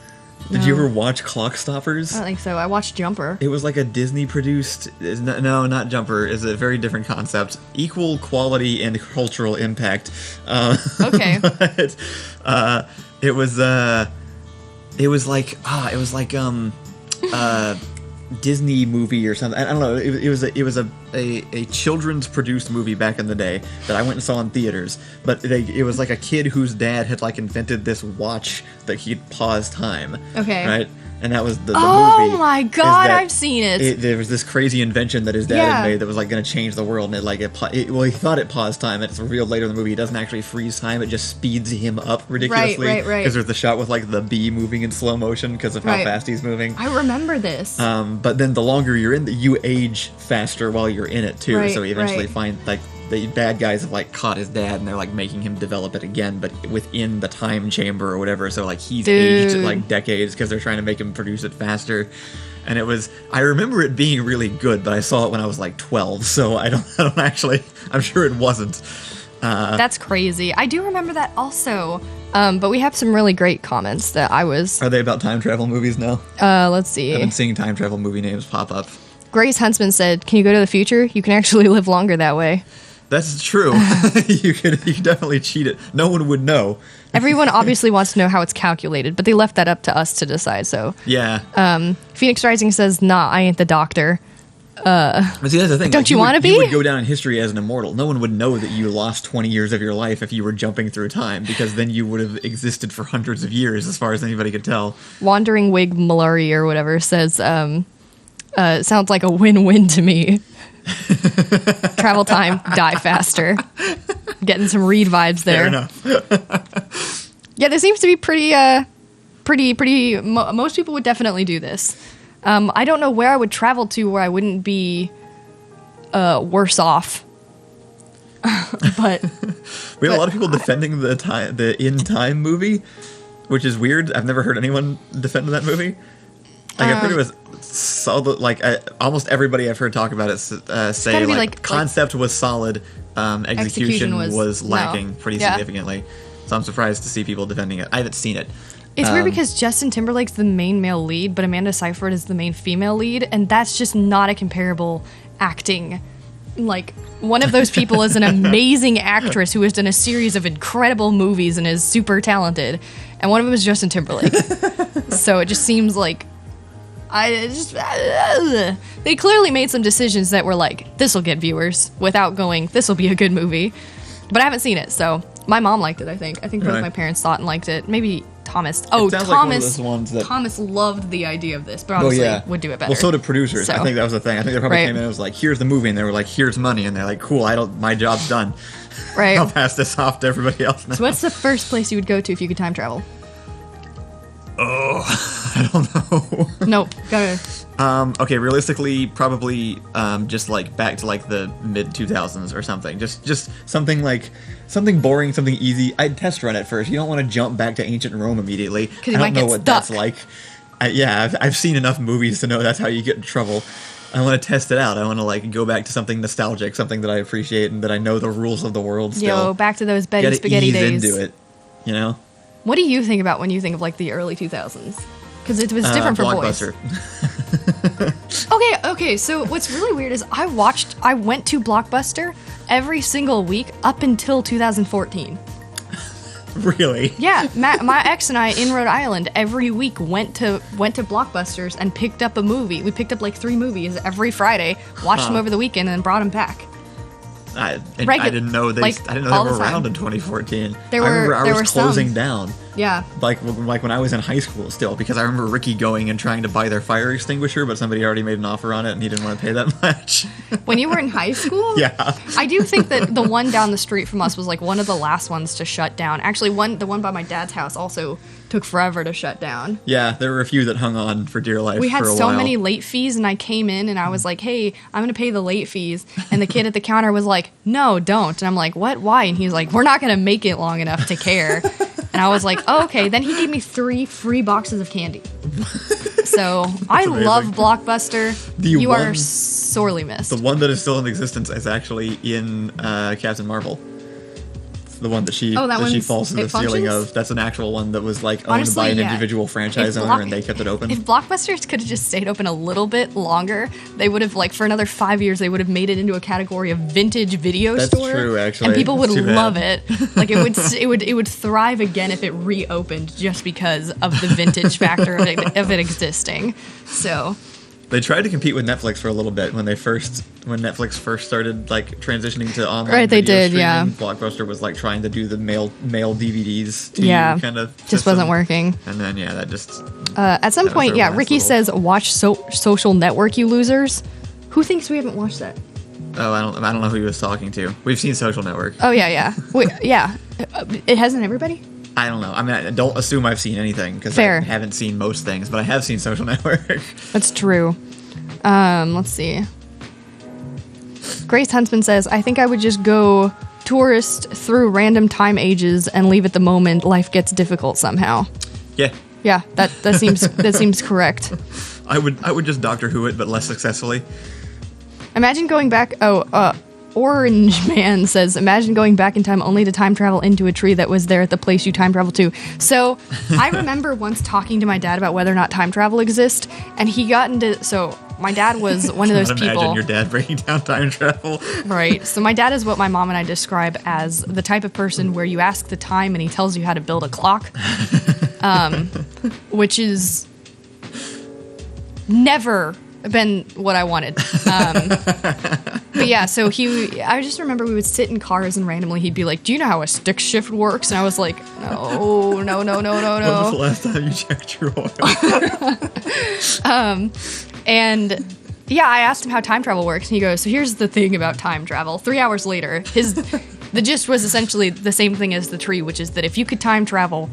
Did you No. ever watch Clock Stoppers? I don't think so. I watched Jumper. It was like a Disney produced. No, not Jumper. It's a very different concept. Equal quality and cultural impact. Okay. But, it was like Disney movie or something. I don't know. It was a children's produced movie back in the day that I went and saw in theaters. But it was like a kid whose dad had like invented this watch that he'd pause time. Okay. Right. And that was the Oh movie. my is god, that I've seen it. There was this crazy invention that his dad Yeah. had made that was like going to change the world, and he thought it paused time. It's revealed later in the movie it doesn't actually freeze time; it just speeds him up ridiculously. Right. Because there's the shot with like the bee moving in slow motion because of how Right. fast he's moving. I remember this. But then the longer you're in, you age faster while you're in it too. Right, So he eventually right. find like the bad guys have like caught his dad, and they're like making him develop it again, but within the time chamber or whatever. So like he's aged Dude. like decades because they're trying to make him produce it faster. And it was, I remember it being really good, but I saw it when I was like 12, so I don't actually, I'm sure it wasn't. That's crazy. I do remember that also. But we have some really great comments that I was. Are they about time travel movies now? Let's see. I've been seeing time travel movie names pop up. Grace Huntsman said, "Can you go to the future? You can actually live longer that way." That's true. You could definitely cheat it. No one would know. Everyone obviously wants to know how it's calculated, but they left that up to us to decide. So Yeah. Phoenix Rising says, "Nah, I ain't the doctor." But see, that's the thing. Don't you would- wanna be? You would go down in history as an immortal. No one would know that you lost 20 years of your life if you were jumping through time, because then you would have existed for hundreds of years, as far as anybody could tell. Wandering Wig Mallory or whatever says, "Sounds like a win-win to me." Travel time, die faster. Getting some Reid vibes there. Fair enough. Yeah, this seems to be pretty. Most people would definitely do this. I don't know where I would travel to where I wouldn't be worse off. But we have a lot of people defending the In Time movie, which is weird. I've never heard anyone defend that movie. Like I've heard it was solid. Like almost everybody I've heard talk about it say like concept was solid, execution was lacking pretty significantly. So I'm surprised to see people defending it. I haven't seen it. It's weird because Justin Timberlake's the main male lead, but Amanda Seyfried is the main female lead, and that's just not a comparable acting. Like, one of those people is an amazing actress who has done a series of incredible movies and is super talented, and one of them is Justin Timberlake. So it just seems like they clearly made some decisions that were like, this will get viewers, without going, this will be a good movie. But I haven't seen it, so my mom liked it, I think. I think both my parents saw it and liked it. Maybe Thomas. Oh, Thomas. Like one of those ones that Thomas loved the idea of this, but obviously would do it better. Well, so did producers. So, I think that was the thing. I think they probably came in and was like, here's the movie, and they were like, here's money, and they're like, cool, my job's done. Right. I'll pass this off to everybody else now. So what's the first place you would go to if you could time travel? Oh, I don't know. Nope. Go ahead. Okay, realistically, probably just like back to like the mid 2000s or something. Just something like something boring, something easy. I'd test run it first. You don't want to jump back to ancient Rome immediately. I don't know what that's like. I've seen enough movies to know that's how you get in trouble. I want to test it out. I want to like go back to something nostalgic, something that I appreciate and that I know the rules of the world still. Yo, back to those Betty Spaghetti days. Into it, you know. What do you think about when you think of like the early 2000s? Because it was different for boys. Okay. So what's really weird is I went to Blockbuster every single week up until 2014. Really? Yeah, my ex and I in Rhode Island every week went to Blockbusters and picked up a movie. We picked up like 3 movies every Friday, watched them over the weekend, and then brought them back. I didn't know they were around in 2014. I remember I was closing down. Yeah. Like when I was in high school still, because I remember Ricky going and trying to buy their fire extinguisher, but somebody already made an offer on it and he didn't want to pay that much. When you were in high school? Yeah. I do think that the one down the street from us was like one of the last ones to shut down. Actually, the one by my dad's house also took forever to shut down. Yeah, there were a few that hung on for dear life. We had for a so while. many late fees, and I came in and I was like, hey, I'm going to pay the late fees. And the kid at the counter was like, no, don't. And I'm like, what? Why? And he's like, we're not going to make it long enough to care. And I was like, oh, okay. Then he gave me 3 free boxes of candy. So I love Blockbuster. You are sorely missed. The one that is still in existence is actually in Captain Marvel. The one that she falls to the ceiling of. That's an actual one that was like owned by an individual franchise owner, and they kept it open. If Blockbusters could have just stayed open a little bit longer, they would have, like, for another 5 years, they would have made it into a category of vintage video store. That's true, actually. And people would love it. Like it would thrive again if it reopened just because of the vintage factor of it existing. So. They tried to compete with Netflix for a little bit when Netflix first started like transitioning to online. Right, they did, streaming. yeah. Blockbuster was like trying to do the mail DVDs to kind of just system. wasn't working. And then that just at some point, Ricky says watch Social Network, you losers. Who thinks we haven't watched that? Oh, I don't know who he was talking to. We've seen Social Network. Oh yeah. Wait, yeah. It hasn't everybody? I don't know. I mean, I don't assume I've seen anything because I haven't seen most things, but I have seen Social Network. That's true. Let's see. Grace Huntsman says, I think I would just go tourist through random time ages and leave at the moment life gets difficult somehow. Yeah. Yeah, that seems correct. I would just Doctor Who it, but less successfully. Imagine going back. Orange Man says, imagine going back in time only to time travel into a tree that was there at the place you time travel to. So I remember once talking to my dad about whether or not time travel exists, and he got into. So my dad was one of those people. Imagine your dad breaking down time travel. Right. So my dad is what my mom and I describe as the type of person where you ask the time and he tells you how to build a clock, which is never been what I wanted. But yeah, so I just remember we would sit in cars and randomly he'd be like, do you know how a stick shift works? And I was like, no. When was the last time you checked your oil? And yeah, I asked him how time travel works, and he goes, so here's the thing about time travel. 3 hours later, the gist was essentially the same thing as the tree, which is that if you could time travel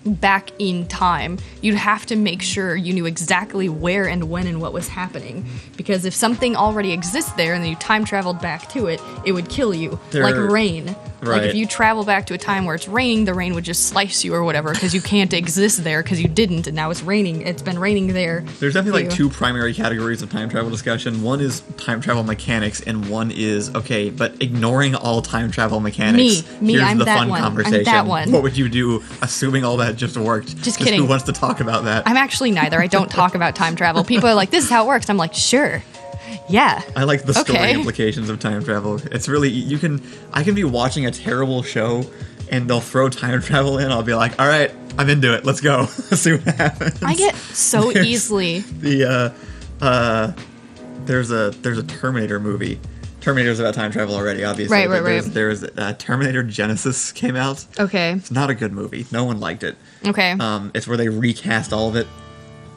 back in time, you'd have to make sure you knew exactly where and when and what was happening. Because if something already exists there and then you time traveled back to it, it would kill you. Like rain. Right. Like if you travel back to a time where it's raining, the rain would just slice you or whatever because you can't exist there because you didn't, and now it's raining. It's been raining there. There's definitely like two primary categories of time travel discussion. One is time travel mechanics, and one is, okay, but ignoring all time travel mechanics. Me, here's I'm the that fun one. conversation. I'm that one. What would you do, assuming all that just worked? Just kidding. Who wants to talk about that? I'm actually neither. I don't talk about time travel. People are like, this is how it works. I'm like, sure. Yeah. I like the story Okay. implications of time travel. It's really, I can be watching a terrible show and they'll throw time travel in. I'll be like, all right, I'm into it. Let's go. Let's see what happens. I get so easily. There's a Terminator movie. Terminator's about time travel already, obviously. Right. There's Terminator Genesis came out. Okay. It's not a good movie. No one liked it. Okay. It's where they recast all of it.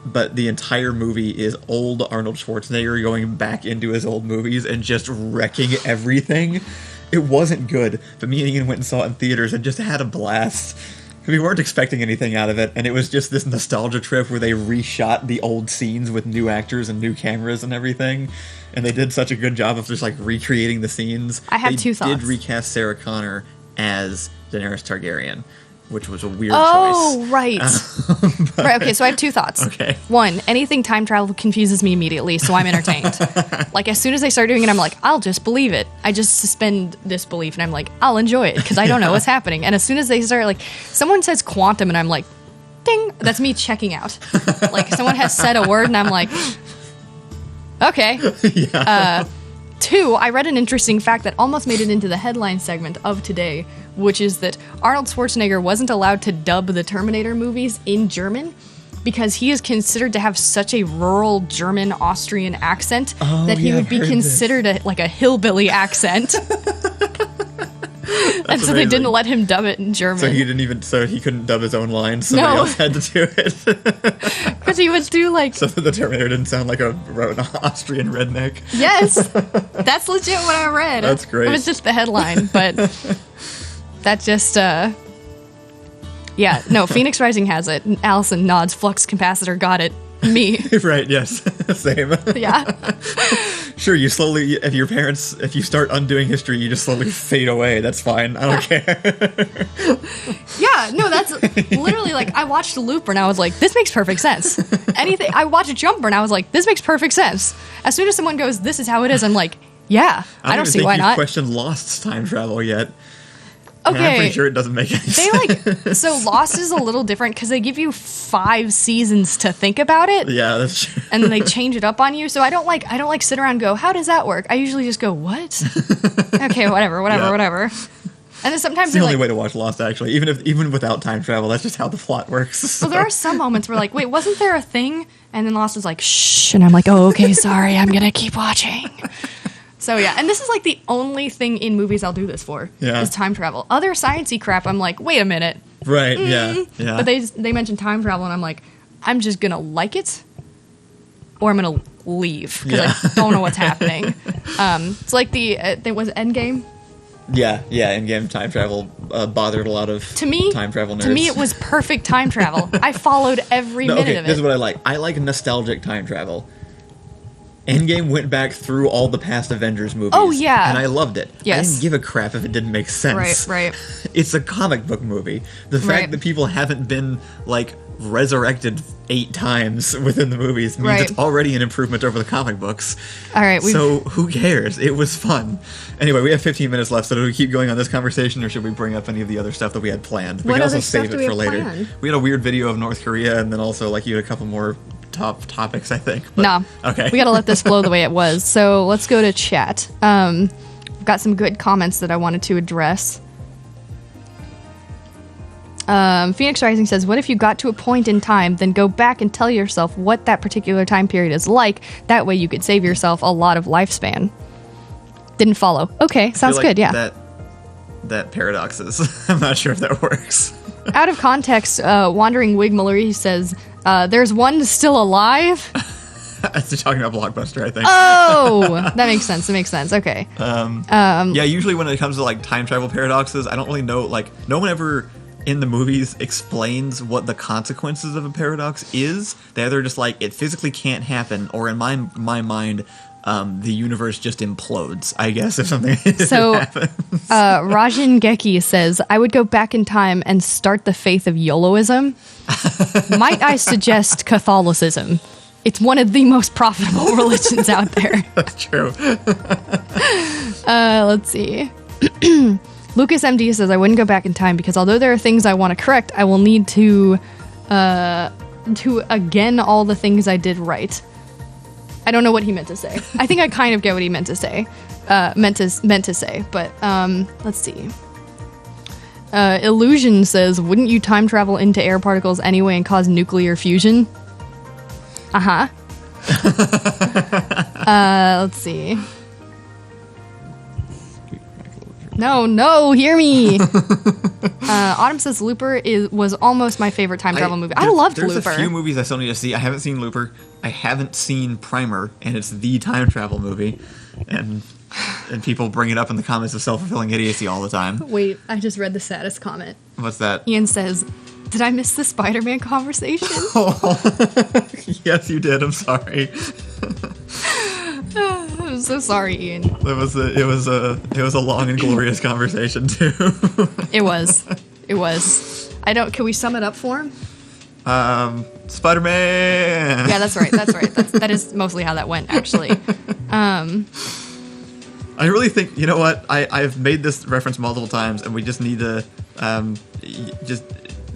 But the entire movie is old Arnold Schwarzenegger going back into his old movies and just wrecking everything. It wasn't good, but me and Ian went and saw it in theaters and just had a blast. We weren't expecting anything out of it, and it was just this nostalgia trip where they reshot the old scenes with new actors and new cameras and everything. And they did such a good job of just like recreating the scenes. I have two They did thoughts. recast Sarah Connor as Daenerys Targaryen, which was a weird Oh, choice. right. Right, okay, so I have two thoughts. Okay. One, anything time travel confuses me immediately, so I'm entertained. Like, as soon as they start doing it, I'm like, I'll just believe it. I just suspend disbelief, and I'm like, I'll enjoy it, because I don't know what's happening. And as soon as they start, like, someone says quantum, and I'm like, ding, that's me checking out. Like, someone has said a word, and I'm like, okay. Yeah. Two, I read an interesting fact that almost made it into the headline segment of today, which is that Arnold Schwarzenegger wasn't allowed to dub the Terminator movies in German because he is considered to have such a rural German Austrian accent that he would be considered like a hillbilly accent. And so they didn't let him dub it in German. So he couldn't dub his own lines. Somebody else had to do it. Because he would do like... So the Terminator didn't sound like an Austrian redneck. Yes! That's legit what I read. That's great. It was just the headline, but that just... Yeah, no, Phoenix Rising has it. Allison nods, flux capacitor, got it. Me. Right, yes. Same. Yeah. Sure, if you start undoing history, you just slowly fade away. That's fine. I don't care. Yeah, no, that's literally like, I watched Looper and I was like, this makes perfect sense. I watched Jumper and I was like, this makes perfect sense. As soon as someone goes, this is how it is, I'm like, yeah, I don't see why not. You've questioned Lost's time travel yet. Okay. And I'm pretty sure it doesn't make any sense. So Lost is a little different because they give you 5 seasons to think about it. Yeah, that's true. And then they change it up on you. So I don't like sit around and go, how does that work? I usually just go, what? Okay, whatever. And then sometimes It's the you're only like, way to watch Lost, actually. Even without time travel, that's just how the plot works. So. well, there are some moments where like, wait, wasn't there a thing? And then Lost is like, shh. And I'm like, oh, okay, sorry. I'm going to keep watching. So yeah, and this is like the only thing in movies I'll do this for is time travel. Other sciencey crap, I'm like, wait a minute. Right, yeah. But they mentioned time travel, and I'm like, I'm just going to like it, or I'm going to leave, because I don't know what's happening. It's like there was Endgame. Yeah, in-game time travel bothered a lot of time travel nerds. To me, it was perfect time travel. I followed every minute of it. This is what I like. I like nostalgic time travel. Endgame went back through all the past Avengers movies. Oh, yeah. And I loved it. Yes. I didn't give a crap if it didn't make sense. Right. It's a comic book movie. The fact that people haven't been, like, resurrected 8 times within the movies means it's already an improvement over the comic books. All right. So who cares? It was fun. Anyway, we have 15 minutes left, so do we keep going on this conversation, or should we bring up any of the other stuff that we had planned? We What can also other stuff save do it we for have later. planned? We had a weird video of North Korea, and then also, like, you had a couple more top topics, I think. But, nah. Okay. We gotta let this flow the way it was. So let's go to chat. I've got some good comments that I wanted to address. Phoenix Rising says, what if you got to a point in time, then go back and tell yourself what that particular time period is like? That way you could save yourself a lot of lifespan. Didn't follow. Okay, sounds good, yeah. That paradox is. I'm not sure if that works. Out of context, Wandering Wig Mallory says, there's one still alive. You're talking about Blockbuster, I think. Oh, that makes sense. Okay. Yeah, usually when it comes to like time travel paradoxes, I don't really know. Like, no one ever in the movies explains what the consequences of a paradox is. They're either just like, it physically can't happen, or in my mind, the universe just implodes, I guess, if something So, happens. Rajan Geki says, I would go back in time and start the faith of YOLOism. Might I suggest Catholicism? It's one of the most profitable religions out there. That's true. Let's see. Lucas MD says, I wouldn't go back in time because although there are things I want to correct, I will need to again all the things I did right. I don't know what he meant to say. I think I kind of get what he meant to say. Meant to say, but let's see. Illusion says, wouldn't you time travel into air particles anyway and cause nuclear fusion? Uh-huh. Let's see. No, hear me. Autumn says Looper was almost my favorite time travel movie. I loved Looper. There's a few movies I still need to see. I haven't seen Looper. I haven't seen Primer, and it's the time travel movie. And people bring it up in the comments of self-fulfilling idiocy all the time. Wait, I just read the saddest comment. What's that? Ian says, did I miss the Spider-Man conversation? Yes, you did. I'm sorry. I'm so sorry, Ian. It was a long and glorious conversation too. It was. Can we sum it up for him? Spider-Man. Yeah, that's right. That is mostly how that went, actually. I really think, you know what? I've made this reference multiple times, and we just need to just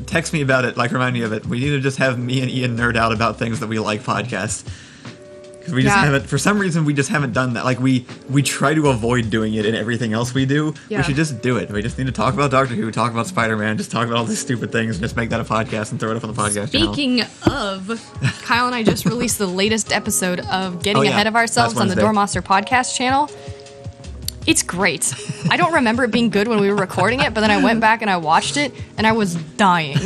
text me about it, like remind me of it. We need to just have me and Ian nerd out about things that we like podcasts. Because we just haven't, for some reason, we just haven't done that. Like, we try to avoid doing it in everything else we do. Yeah. We should just do it. We just need to talk about Doctor Who, talk about Spider-Man, just talk about all these stupid things, and just make that a podcast and throw it up on the podcast channel. Speaking of, Kyle and I just released the latest episode of Getting Ahead of Ourselves on the Doormaster podcast channel. It's great. I don't remember it being good when we were recording it, but then I went back and I watched it, and I was dying.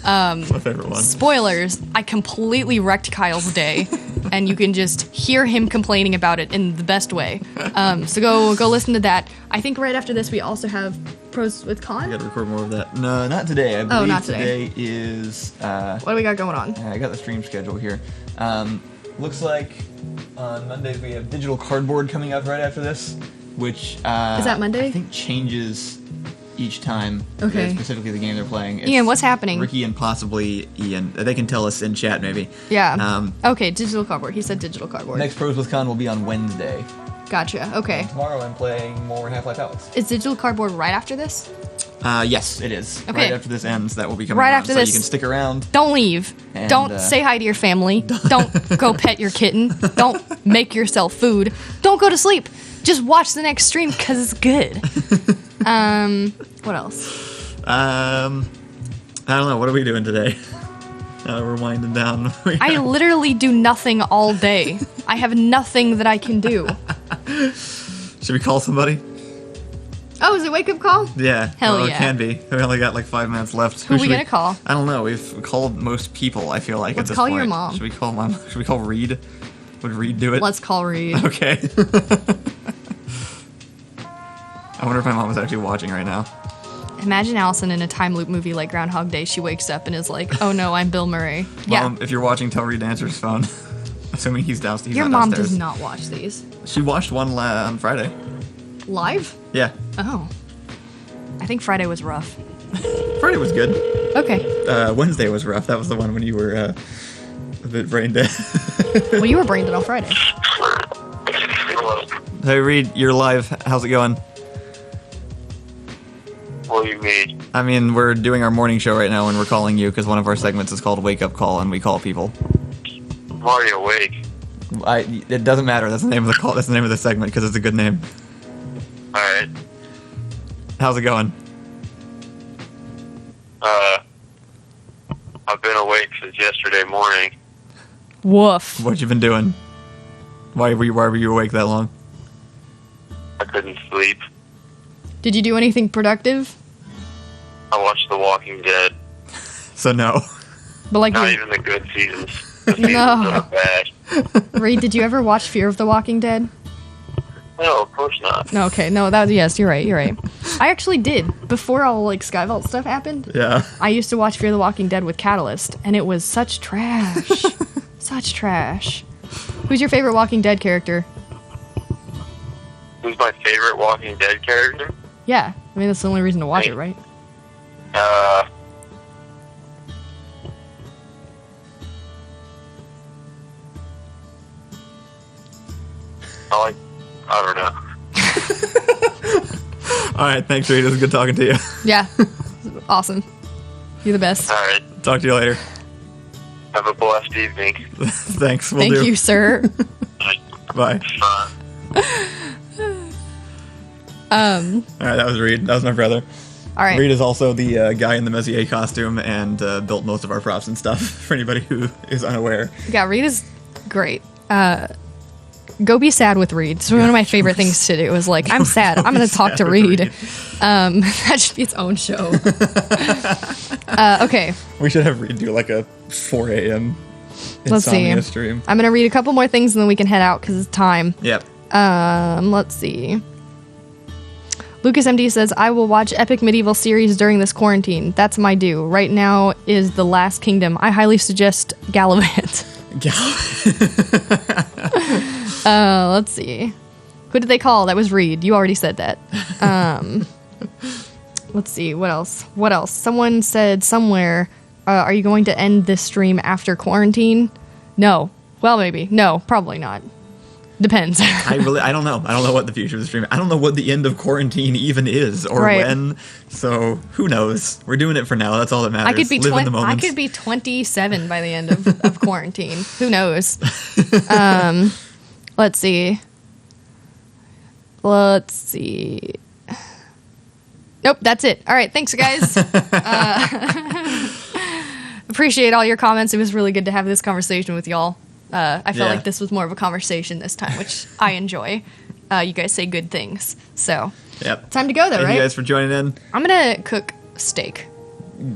My favorite one. Spoilers, I completely wrecked Kyle's day, and you can just hear him complaining about it in the best way. So go listen to that. I think right after this we also have Pros with Con. I gotta record more of that. No, not today. I believe not today. Today is... what do we got going on? I got the stream schedule here. Looks like on Mondays we have Digital Cardboard coming up right after this, which... is that Monday? I think changes each time. Okay. Specifically the game they're playing. It's Ian, what's happening? Ricky and possibly Ian. They can tell us in chat, maybe. Yeah. Okay, Digital Cardboard. He said Digital Cardboard. Next Pros with Con will be on Wednesday. Gotcha. Okay. And tomorrow I'm playing more Half-Life Alyx. Is Digital Cardboard right after this? Yes, it is. Okay. Right after this ends, that will be coming right on, after so this. you can stick around. Don't leave. And, don't say hi to your family. Don't go pet your kitten. Don't make yourself food. Don't go to sleep. Just watch the next stream because it's good. What else? I don't know. What are we doing today? We're winding down. I literally do nothing all day. I have nothing that I can do. Should we call somebody? Oh, is it wake up call? Yeah. Hell well, yeah. It can be. We only got like 5 minutes left. Who are we gonna call? I don't know. We've called most people, I feel like, Let's at this call point. your mom. Should we call Mom? Should we call Reid? Would Reid do it? Let's call Reid. Okay. I wonder if my mom is actually watching right now. Imagine Allison in a time loop movie like Groundhog Day. She wakes up and is like, oh no, I'm Bill Murray. Mom, if you're watching, tell Reid to answer his phone. Assuming he's downstairs. Your mom does not watch these. She watched one on Friday. Live? Yeah. Oh. I think Friday was rough. Friday was good. Okay. Wednesday was rough. That was the one when you were a bit brain dead. Well, you were brain dead on Friday. Hey, Reid, you're live. How's it going? What do you mean? I mean, we're doing our morning show right now and we're calling you because one of our segments is called Wake Up Call and we call people. I'm already awake. It doesn't matter. That's the name of the call. That's the name of the segment because it's a good name. Alright. How's it going? I've been awake since yesterday morning. Woof. What you been doing? Why were you awake that long? I couldn't sleep. Did you do anything productive? I watched The Walking Dead. So no. But like, Not even the good seasons. The seasons No. are bad. Reid, did you ever watch Fear of the Walking Dead? No, of course not. No, okay, no, yes, you're right. I actually did before all like Skyvault stuff happened. Yeah. I used to watch Fear the Walking Dead with Catalyst, and it was such trash, such trash. Who's your favorite Walking Dead character? Who's my favorite Walking Dead character? Yeah, I mean that's the only reason to watch it, right? I don't know. All right, thanks, Reid. It was good talking to you. Yeah, awesome. You're the best. All right. Talk to you later. Have a blessed evening. Thanks. We'll Thank do. you, sir. Bye. All right, that was Reid. That was my brother. All right. Reid is also the guy in the Messier costume and built most of our props and stuff, for anybody who is unaware. Yeah, Reid is great. Go be sad with Reid. It's one of my favorite things to do. It was like, I'm sad. I'm going to talk to Reid. That should be its own show. Okay. We should have Reid do like a 4 a.m. Let's see. insomnia stream. I'm going to read a couple more things and then we can head out because it's time. Yep. Let's see. Lucas MD says, I will watch epic medieval series during this quarantine. That's my due. Right now is The Last Kingdom. I highly suggest Gallivant. Let's see. Who did they call? That was Reid. You already said that. Let's see. What else? Someone said somewhere, are you going to end this stream after quarantine? No. Well, maybe. No, probably not. Depends. I don't know. I don't know what the future of the stream. I don't know what the end of quarantine even is or Right. when. So who knows? We're doing it for now. That's all that matters. I could be Live in the moment. I could be 27 by the end of quarantine. Who knows? Let's see. Nope, that's it. All right, thanks, guys. Appreciate all your comments. It was really good to have this conversation with y'all. I felt like this was more of a conversation this time, which I enjoy. You guys say good things. So, Yep. time to go, though, Thank right? you guys for joining in. I'm going to cook steak.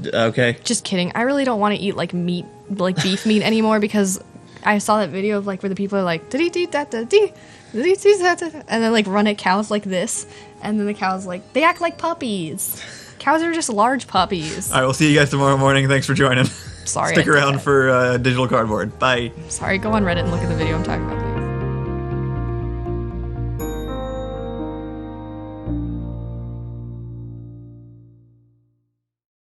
Okay. Just kidding. I really don't want to eat, like, meat, like beef meat anymore because I saw that video of, like, where the people are like, "Da-dee-dee-da-da-dee, da-dee-dee-da-da-da," and then, like, run at cows like this. And then the cows, like, they act like puppies. Cows are just large puppies. All right, we'll see you guys tomorrow morning. Thanks for joining. Sorry. Stick I did around that. for digital cardboard. Bye. Sorry, go on Reddit and look at the video I'm talking about.